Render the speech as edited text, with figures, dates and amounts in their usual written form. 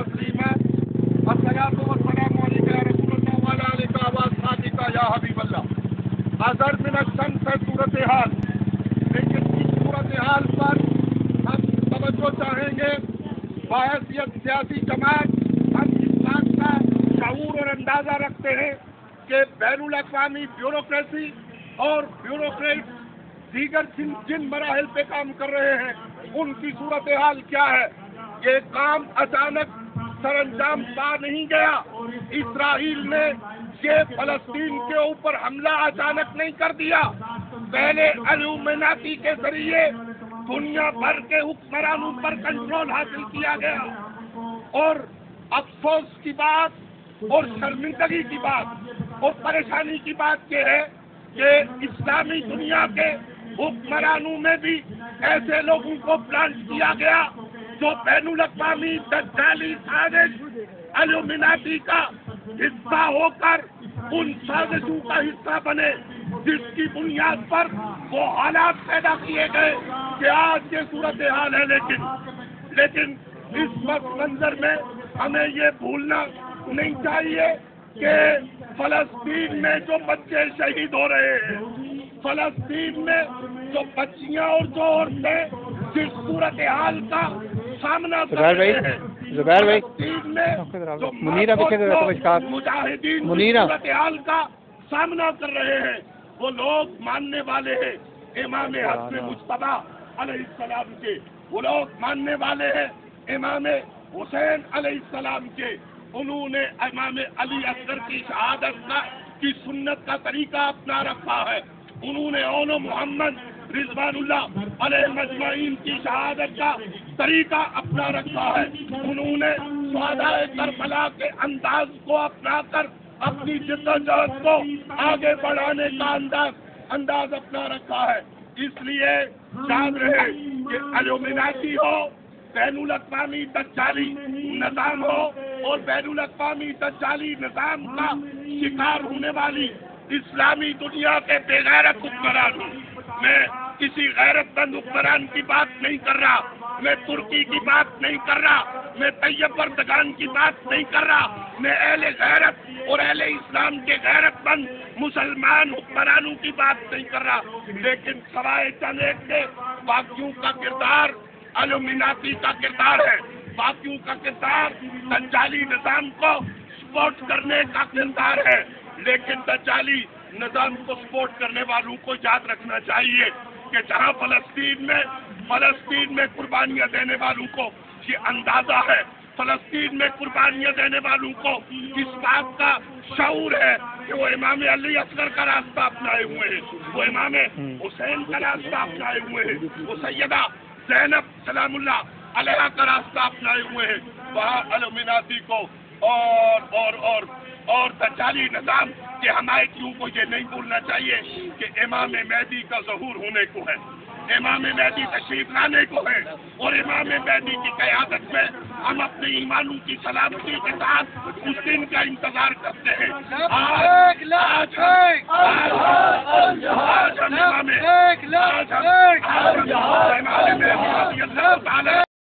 والتسلیمات الصلاۃ والسلام علیک یا رسول اللہ وعلی آلک واصحابک یا حبیب اللہ. اظہر من الشمس ہے صورتحال، لیکن اس صورتحال پر ہم توجہ چاہیں گے. بحیثیت سیاسی جماعت ہم اس بات کا شعور اور اندازہ رکھتے ہیں کہ بین الاقوامی بیوروکریسی اور بیوروکریٹ دیگر جن مراحل پہ کام کر رہے ہیں ان کی صورتحال کیا ہے. یہ کام اچانک سر انجام پا نہیں گیا. اسرائیل نے یہ فلسطین کے اوپر حملہ اچانک نہیں کر دیا. پہلے الومناتی کے ذریعے دنیا بھر کے حکمرانوں پر کنٹرول حاصل کیا گیا. اور افسوس کی بات اور شرمندگی کی بات اور پریشانی کی بات یہ ہے کہ اسلامی دنیا کے حکمرانوں میں بھی ایسے لوگوں کو پلانٹ کیا گیا جو بین الاقوامی دجالی سازش الومناتی کا حصہ ہو کر ان سازشوں کا حصہ بنے جس کی بنیاد پر وہ حالات پیدا کیے گئے کہ آج یہ صورتحال ہے. لیکن اس وقت منظر میں ہمیں یہ بھولنا نہیں چاہیے کہ فلسطین میں جو بچے شہید ہو رہے ہیں، فلسطین میں جو بچیاں اور جو عورتیں جس صورتحال کا سامنا کر رہے ہیں، فلسطین میں جو مجاہدین صورتحال کا سامنا کر رہے ہیں، وہ لوگ ماننے والے ہیں امام حسن مجتبیٰ علیہ السلام کے، وہ لوگ ماننے والے ہیں امام حسین علیہ السلام کے. انہوں نے امام علی اصغر کی شہادت کی سنت کا طریقہ اپنا رکھا ہے. انہوں نے اول محمد رضوان اللہ علیہ مجمعین کی شہادت کا طریقہ اپنا رکھا ہے. انہوں نے شہداء کربلا کے انداز کو اپنا کر اپنی جدوجہد کو آگے بڑھانے کا انداز اپنا رکھا ہے. اس لیے یاد رہے کہ الومناتی ہو، بین الاقوامی دجالی نظام ہو اور بین الاقوامی دجالی نظام کا شکار ہونے والی اسلامی دنیا کے بے غیرت حکمران ہوں. میں کسی غیرت مند حکمران کی بات نہیں کر رہا، میں ترکی کی بات نہیں کر رہا، میں طیب اردگان کی بات نہیں کر رہا، میں اہل غیرت اور اہل اسلام کے غیرت مند مسلمان حکمرانوں کی بات نہیں کر رہا. لیکن سوائے چند ایک کے باقیوں کا کردار الومناتی کا کردار ہے، باقیوں کا کردار دجالی نظام کو سپورٹ کرنے کا کردار ہے. لیکن دجالی نظام کو سپورٹ کرنے والوں کو یاد رکھنا چاہیے کہ جہاں فلسطین میں قربانیاں دینے والوں کو یہ اندازہ ہے، فلسطین میں قربانیاں دینے والوں کو اس بات کا شعور ہے کہ وہ امام علی اصغر کا راستہ اپنائے ہوئے ہیں، وہ امام حسین کا راستہ اپنائے ہوئے ہیں، وہ سیدہ زینب سلام اللہ علیہ کا راستہ اپنائے ہوئے ہیں. وہاں الومناتی کو اور دجالی نظام کے حمایتیوں کو یہ نہیں بھولنا چاہیے کہ امام مہدی کا ظہور ہونے کو ہے، امام مہدی تشریف لانے کو ہے، اور امام مہدی کی قیادت میں ہم اپنے ایمانوں کی سلامتی کے ساتھ اس دن کا انتظار کرتے ہیں. آج ہم امام